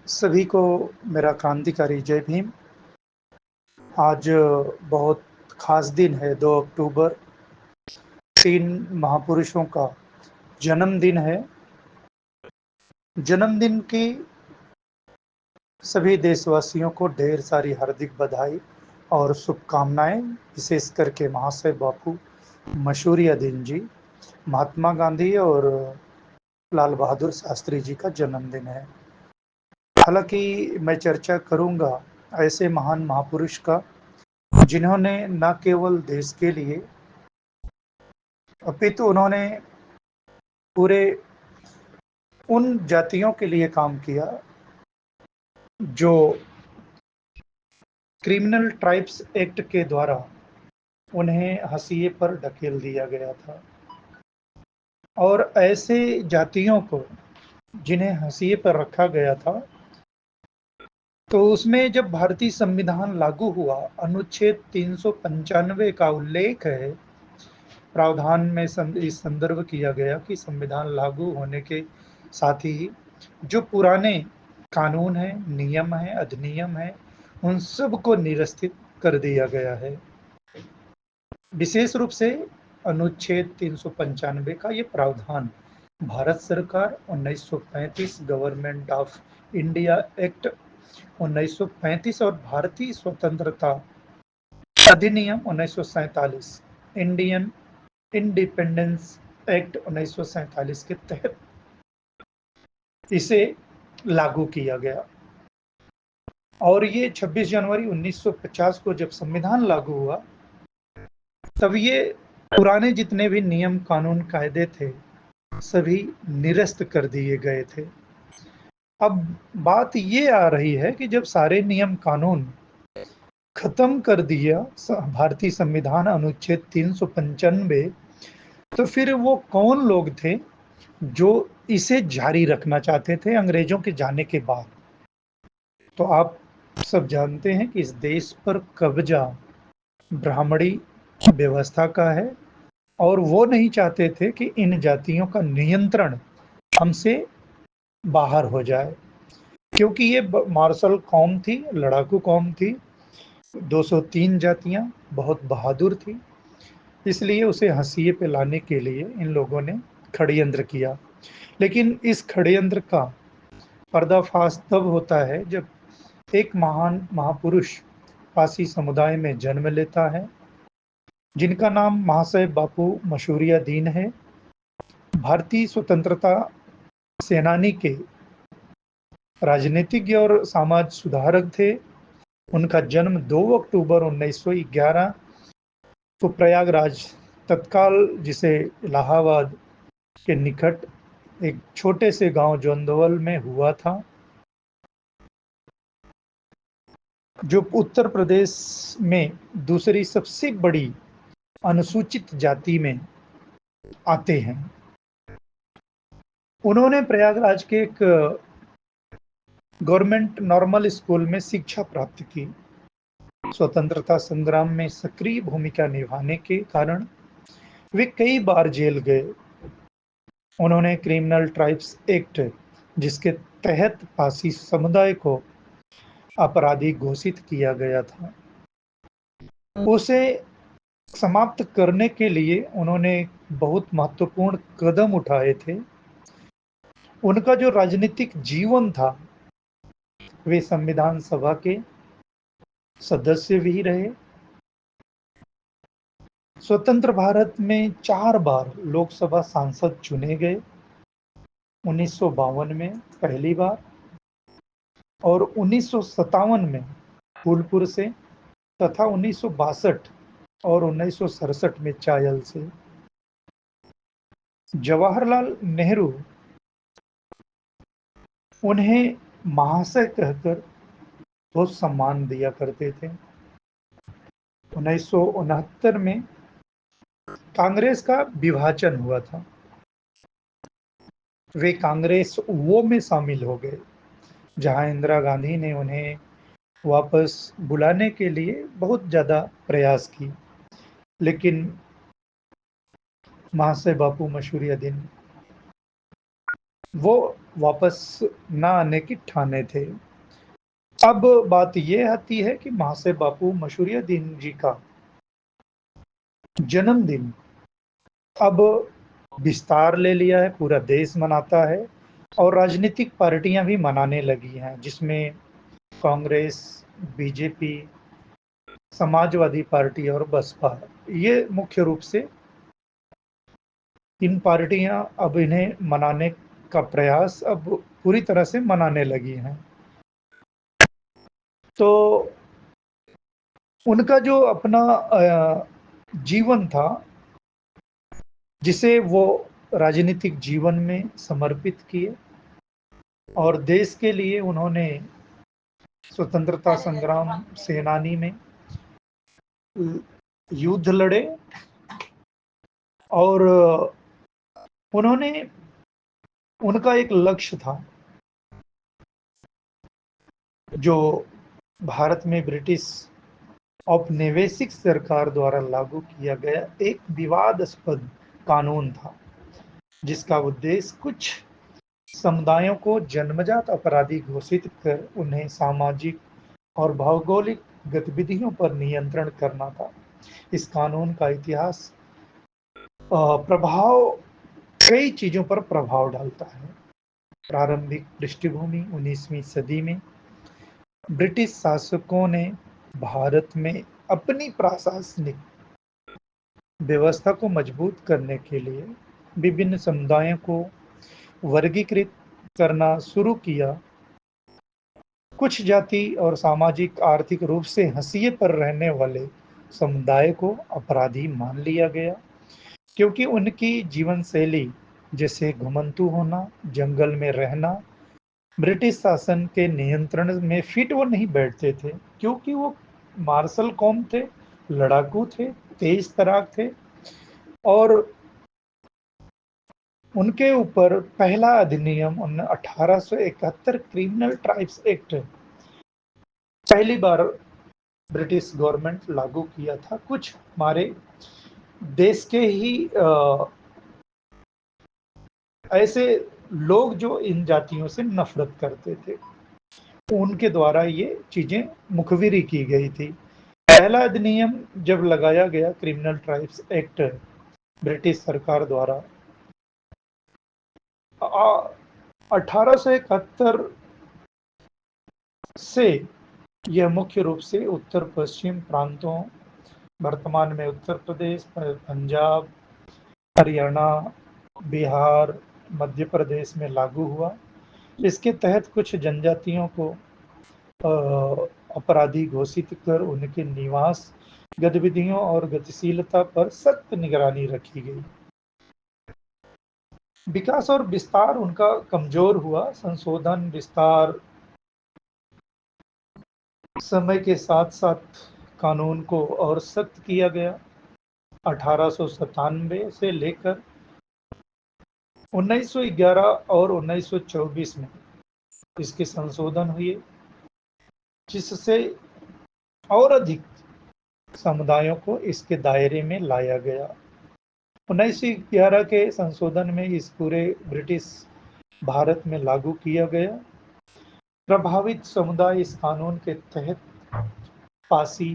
सभी को मेरा क्रांतिकारी जय भीम। आज बहुत खास दिन है। 2 अक्टूबर 3 महापुरुषों का जन्मदिन है। जन्मदिन की सभी देशवासियों को ढेर सारी हार्दिक बधाई और शुभकामनाएं। विशेष करके महाशय बापू मशहूरिया दिन जी, महात्मा गांधी और लाल बहादुर शास्त्री जी का जन्मदिन है। हालांकि मैं चर्चा करूंगा ऐसे महान महापुरुष का जिन्होंने न केवल देश के लिए अपितु उन्होंने पूरे उन जातियों के लिए काम किया जो क्रिमिनल ट्राइब्स एक्ट के द्वारा उन्हें हंसिए पर ढकेल दिया गया था। और ऐसे जातियों को जिन्हें हंसिए पर रखा गया था, तो उसमें जब भारतीय संविधान लागू हुआ, अनुच्छेद 395 का उल्लेख है, प्रावधान में इस संदर्भ किया गया कि संविधान लागू होने के साथ ही जो पुराने कानून है, नियम है, अधिनियम है, उन सब को निरस्तित कर दिया गया है। विशेष रूप से अनुच्छेद 395 का ये प्रावधान भारत सरकार 1935 गवर्नमेंट ऑफ इंडिया एक्ट 1935 और भारतीय स्वतंत्रता अधिनियम 1947 इंडियन इंडिपेंडेंस एक्ट 1947 के तहत इसे लागू किया गया। और ये 26 जनवरी 1950 को जब संविधान लागू हुआ, तब ये पुराने जितने भी नियम कानून कायदे थे सभी निरस्त कर दिए गए थे। अब बात ये आ रही है कि जब सारे नियम कानून खत्म कर दिया भारतीय संविधान अनुच्छेद 395, तो फिर वो कौन लोग थे जो इसे जारी रखना चाहते थे अंग्रेजों के जाने के बाद। तो आप सब जानते हैं कि इस देश पर कब्जा ब्राह्मणी व्यवस्था का है और वो नहीं चाहते थे कि इन जातियों का नियंत्रण हमसे बाहर हो जाए, क्योंकि ये मार्शल कौम थी, लड़ाकू कौम थी, 203 जातियां बहुत बहादुर थी। इसलिए उसे हंसिए पे लाने के लिए इन लोगों ने षड्यंत्र किया। लेकिन इस षड्यंत्र का पर्दाफाश तब होता है जब एक महान महापुरुष पासी समुदाय में जन्म लेता है, जिनका नाम महाशय बापू मशहूरिया दीन है। भारतीय स्वतंत्रता सेनानी के राजनीतिज्ञ और समाज सुधारक थे। उनका जन्म 2 अक्टूबर 1911 को प्रयागराज, तत्काल जिसे इलाहाबाद के निकट एक छोटे से गांव जोंधवल में हुआ था, जो उत्तर प्रदेश में दूसरी सबसे बड़ी अनुसूचित जाति में आते हैं। उन्होंने प्रयागराज के एक गवर्नमेंट नॉर्मल स्कूल में शिक्षा प्राप्त की। स्वतंत्रता संग्राम में सक्रिय भूमिका निभाने के कारण वे कई बार जेल गए। उन्होंने क्रिमिनल ट्राइब्स एक्ट, जिसके तहत पासी समुदाय को अपराधी घोषित किया गया था, उसे समाप्त करने के लिए उन्होंने बहुत महत्वपूर्ण कदम उठाए थे। उनका जो राजनीतिक जीवन था, वे संविधान सभा के सदस्य भी रहे। स्वतंत्र भारत में 4 बार लोकसभा सांसद चुने गए। 1952 में पहली बार और 1957 में फूलपुर से, तथा 1962 और 1967 में चायल से। जवाहरलाल नेहरू उन्हें महाशय कहकर बहुत सम्मान दिया करते थे। 1969 में कांग्रेस का विभाजन हुआ था। वे कांग्रेस वो में शामिल हो गए जहां इंदिरा गांधी ने उन्हें वापस बुलाने के लिए बहुत ज्यादा प्रयास की, लेकिन महाशय बापू मशहूरिया दिन वो वापस ना आने की ठाने थे। अब बात ये आती है कि महाशय बापू मशहूरियादीन जी का जन्मदिन अब विस्तार ले लिया है, पूरा देश मनाता है और राजनीतिक पार्टियां भी मनाने लगी हैं, जिसमें कांग्रेस, बीजेपी, समाजवादी पार्टी और बसपा, ये मुख्य रूप से 3 पार्टियां अब इन्हें मनाने का प्रयास अब पूरी तरह से मनाने लगी हैं। तो उनका जो अपना जीवन था, जिसे वो राजनीतिक जीवन में समर्पित किए और देश के लिए उन्होंने स्वतंत्रता संग्राम सेनानी में युद्ध लड़े और उन्होंने उनका एक लक्ष्य था, जो भारत में ब्रिटिश औपनिवेशिक सरकार द्वारा लागू किया गया एक विवादास्पद कानून था, जिसका उद्देश्य कुछ समुदायों को जन्मजात अपराधी घोषित कर उन्हें सामाजिक और भौगोलिक गतिविधियों पर नियंत्रण करना था। इस कानून का इतिहास प्रभाव कई चीजों पर प्रभाव डालता है। प्रारंभिक पृष्ठभूमि 19वीं सदी में ब्रिटिश शासकों ने भारत में अपनी प्रशासनिक व्यवस्था को मजबूत करने के लिए विभिन्न समुदायों को वर्गीकृत करना शुरू किया। कुछ जाति और सामाजिक आर्थिक रूप से हाशिए पर रहने वाले समुदाय को अपराधी मान लिया गया, क्योंकि उनकी जीवन शैली, जैसे घुमंतू होना, जंगल में रहना, ब्रिटिश शासन के नियंत्रण में फिट वो नहीं बैठते थे, क्योंकि वो मार्शल कौम थे, लड़ाकू थे, तेज तरार थे और उनके ऊपर पहला अधिनियम 1871 क्रिमिनल ट्राइब्स एक्ट पहली बार ब्रिटिश गवर्नमेंट लागू किया था। कुछ हमारे देश के ही ऐसे लोग जो इन जातियों से नफरत करते थे, उनके द्वारा ये चीजें मुखबिरी की गई थी। पहला अधिनियम जब लगाया गया, क्रिमिनल ट्राइब्स एक्ट, ब्रिटिश सरकार द्वारा 1871 से यह मुख्य रूप से उत्तर पश्चिम प्रांतों, वर्तमान में उत्तर प्रदेश, पंजाब, हरियाणा, बिहार, मध्य प्रदेश में लागू हुआ। इसके तहत कुछ जनजातियों को अपराधी घोषित कर उनके निवास, गतिविधियों और गतिशीलता पर सख्त निगरानी रखी गई। विकास और विस्तार उनका कमजोर हुआ। संशोधन, विस्तार समय के साथ साथ कानून को और सख्त किया गया। 1897 से लेकर 1911 और 1924 में इसके संशोधन हुए, जिससे और अधिक समुदायों को इसके दायरे में लाया गया। 1911 के संशोधन में इस पूरे ब्रिटिश भारत में लागू किया गया। प्रभावित समुदाय इस कानून के तहत पासी,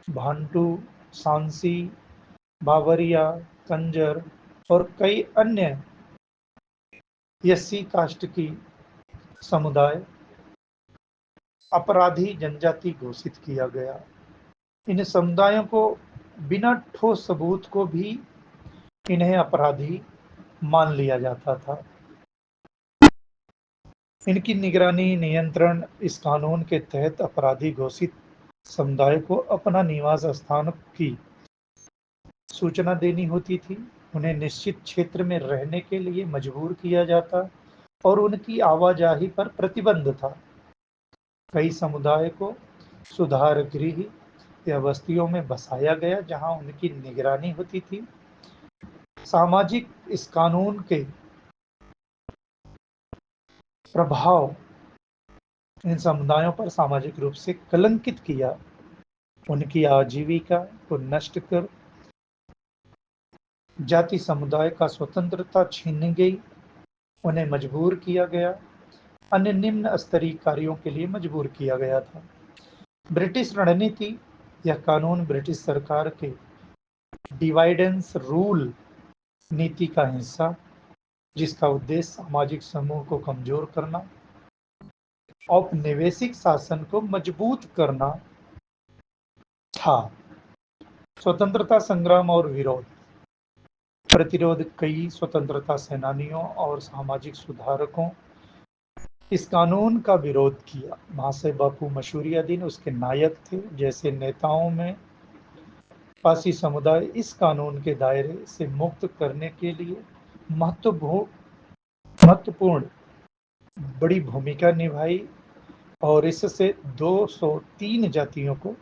भांटू, सांसी, बावरिया, कंजर और कई अन्य एससी कास्ट की समुदाय अपराधी जनजाति घोषित किया गया। इन समुदायों को बिना ठोस सबूत को भी इन्हें अपराधी मान लिया जाता था। इनकी निगरानी, नियंत्रण इस कानून के तहत अपराधी घोषित समुदाय को अपना निवास स्थान की सूचना देनी होती थी। उन्हें निश्चित क्षेत्र में रहने के लिए मजबूर किया जाता और उनकी आवाजाही पर प्रतिबंध था। कई समुदाय को सुधार गृह या बस्तियों में बसाया गया, जहां उनकी निगरानी होती थी। सामाजिक इस कानून के प्रभाव इन समुदायों पर सामाजिक रूप से कलंकित किया। उनकी आजीविका को नष्ट कर जाति समुदाय का स्वतंत्रता छीन गई। उन्हें मजबूर किया गया, अन्य निम्न स्तरीय कार्यों के लिए मजबूर किया गया था। ब्रिटिश रणनीति यह कानून ब्रिटिश सरकार के डिवाइडेंस रूल नीति का हिस्सा, जिसका उद्देश्य सामाजिक समूह को कमजोर करना, औपनिवेशिक शासन को मजबूत करना था। स्वतंत्रता संग्राम और विरोध प्रतिरोध कई स्वतंत्रता सेनानियों और सामाजिक सुधारकों इस कानून का विरोध किया। महाशय बापू मशहूरियादीन उसके नायक थे। जैसे नेताओं में पासी समुदाय इस कानून के दायरे से मुक्त करने के लिए महत्वपूर्ण बड़ी भूमिका निभाई और इससे 203 जातियों को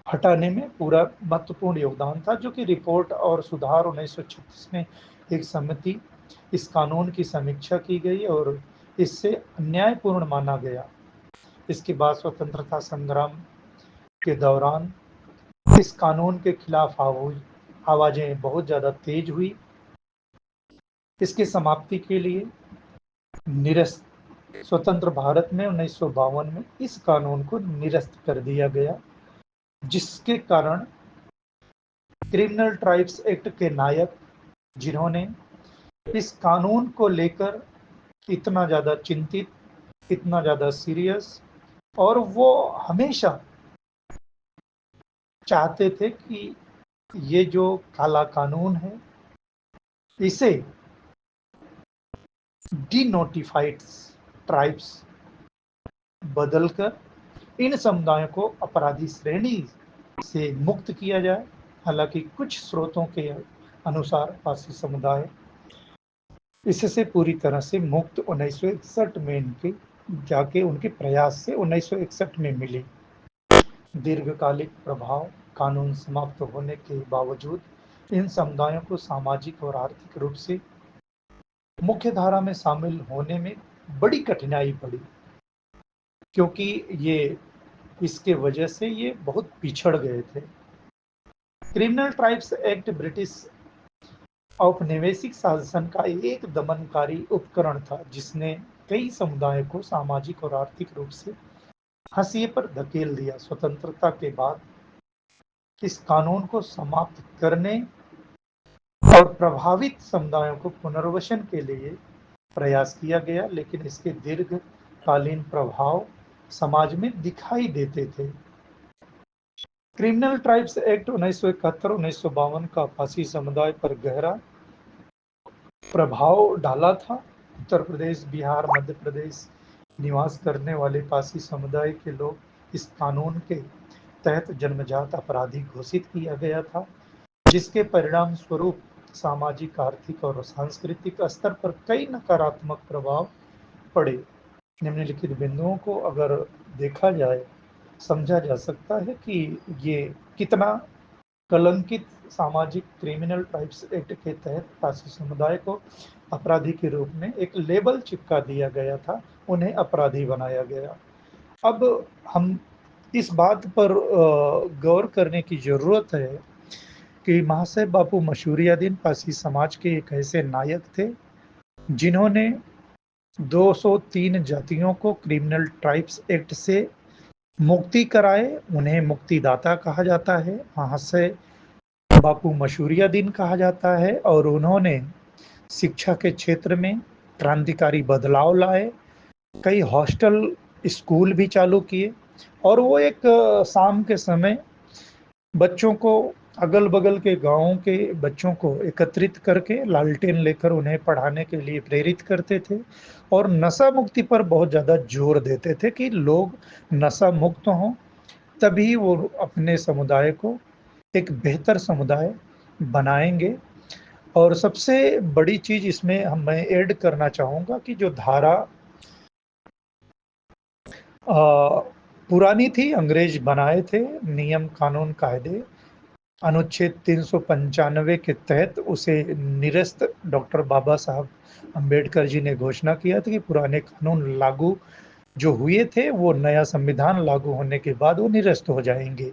हटाने में पूरा महत्वपूर्ण योगदान था, जो कि रिपोर्ट और सुधार 1936 में एक समिति इस कानून की समीक्षा की गई और इससे अन्यायपूर्ण माना गया। इसके बाद स्वतंत्रता संग्राम के दौरान इस कानून के खिलाफ आवाजें बहुत ज्यादा तेज हुई। इसकी समाप्ति के लिए निरस्त स्वतंत्र भारत में 1952 में इस कानून को निरस्त कर दिया गया, जिसके कारण क्रिमिनल ट्राइब्स एक्ट के नायक, जिन्होंने इस कानून को लेकर इतना ज्यादा चिंतित, इतना ज्यादा सीरियस, और वो हमेशा चाहते थे कि ये जो काला कानून है इसे डिनोटिफाइड ट्राइब्स बदलकर इन समुदायों को अपराधी श्रेणी से मुक्त किया जाए। हालांकि कुछ स्रोतों के अनुसार पासी समुदाय इससे पूरी तरह से मुक्त 1961 में जाके उनके प्रयास से 1961 में मिली। दीर्घकालिक प्रभाव कानून समाप्त होने के बावजूद इन समुदायों को सामाजिक और आर्थिक रूप से मुख्य धारा में शामिल होने में बड़ी कठिनाई पड़ी, क्योंकि ये इसके वजह से ये बहुत पिछड़ गए थे। क्रिमिनल ट्राइब्स एक्ट ब्रिटिश औपनिवेशिक शासन का एक दमनकारी उपकरण था, जिसने कई समुदायों को सामाजिक और आर्थिक रूप से हाशिए पर धकेल दिया। स्वतंत्रता के बाद इस कानून को समाप्त करने और प्रभावित समुदायों को पुनर्वसन के लिए प्रयास किया गया, लेकिन इसके दीर्घकालीन प्रभाव समाज में दिखाई देते थे। क्रिमिनल ट्राइब्स एक्ट 1971-1952 का पासी समुदाय पर गहरा प्रभाव डाला था। उत्तर प्रदेश, बिहार, मध्य प्रदेश निवास करने वाले पासी समुदाय के लोग इस कानून के तहत जन्मजात अपराधी घोषित किया गया था, जिसके परिणाम स्वरूप सामाजिक, आर्थिक और सांस्कृतिक स्तर पर कई नकारात्मक प्रभाव पड़े। निम्नलिखित बिंदुओं को अगर देखा जाए, समझा जा सकता है कि ये कितना कलंकित सामाजिक क्रिमिनल ट्राइब्स एक्ट के तहत पासी समुदाय को अपराधी के रूप में एक लेबल चिपका दिया गया था, उन्हें अपराधी बनाया गया। अब हम इस बात पर गौर करने की जरूरत है कि महाशय बापू मशहूरियादीन पासी समाज के एक ऐसे नायक थे जिन्होंने 203 जातियों को क्रिमिनल ट्राइब्स एक्ट से मुक्ति कराए। उन्हें मुक्तिदाता कहा जाता है, महाशय बापू मशहूरियादीन कहा जाता है, और उन्होंने शिक्षा के क्षेत्र में क्रांतिकारी बदलाव लाए, कई हॉस्टल स्कूल भी चालू किए, और वो एक शाम के समय बच्चों को, अगल बगल के गांवों के बच्चों को एकत्रित करके लालटेन लेकर उन्हें पढ़ाने के लिए प्रेरित करते थे और नशा मुक्ति पर बहुत ज़्यादा जोर देते थे कि लोग नशा मुक्त हों, तभी वो अपने समुदाय को एक बेहतर समुदाय बनाएंगे। और सबसे बड़ी चीज इसमें मैं ऐड करना चाहूँगा कि जो धारा पुरानी थी, अंग्रेज बनाए थे, नियम कानून कायदे, अनुच्छेद 395 के तहत उसे निरस्त डॉक्टर बाबा साहब अंबेडकर जी ने घोषणा किया था कि पुराने कानून लागू जो हुए थे वो नया संविधान लागू होने के बाद वो निरस्त हो जाएंगे।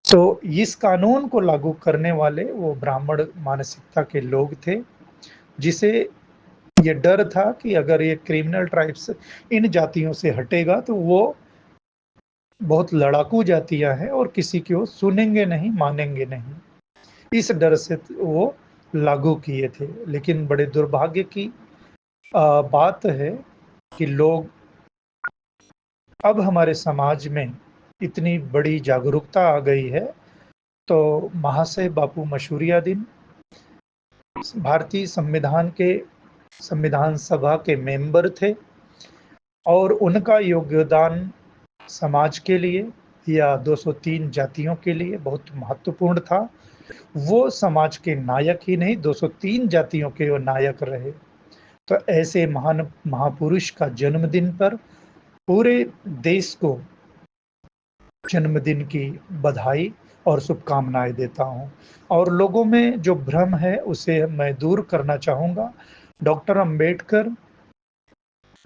तो इस कानून को लागू करने वाले वो ब्राह्मण मानसिकता के लोग थे, जिसे ये डर था कि अगर ये क्रिमिनल ट्राइब्स इन जातियों से हटेगा तो वो बहुत लड़ाकू जातियां हैं और किसी की वो सुनेंगे नहीं, मानेंगे नहीं। इस डर से वो लागू किए थे। लेकिन बड़े दुर्भाग्य की बात है कि लोग अब हमारे समाज में इतनी बड़ी जागरूकता आ गई है। तो महाशय बापू मशहूरिया दिन भारतीय संविधान के संविधान सभा के मेंबर थे और उनका योगदान समाज के लिए या 203 जातियों के लिए बहुत महत्वपूर्ण था। वो समाज के नायक ही नहीं, 203 जातियों के वो नायक रहे। तो ऐसे महान महापुरुष का जन्मदिन पर पूरे देश को जन्मदिन की बधाई और शुभकामनाएं देता हूं। और लोगों में जो भ्रम है उसे मैं दूर करना चाहूंगा। डॉक्टर अंबेडकर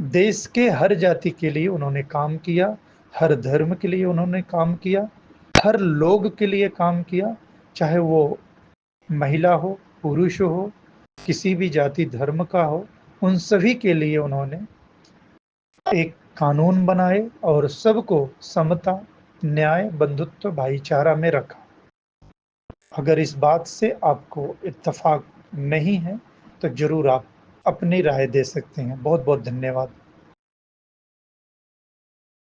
देश के हर जाति के लिए उन्होंने काम किया, हर धर्म के लिए उन्होंने काम किया, हर लोग के लिए काम किया, चाहे वो महिला हो, पुरुष हो, किसी भी जाति धर्म का हो, उन सभी के लिए उन्होंने एक कानून बनाए और सबको समता, न्याय, बंधुत्व, भाईचारा में रखा। अगर इस बात से आपको इत्तेफाक नहीं है, तो ज़रूर आप अपनी राय दे सकते हैं। बहुत-बहुत धन्यवाद।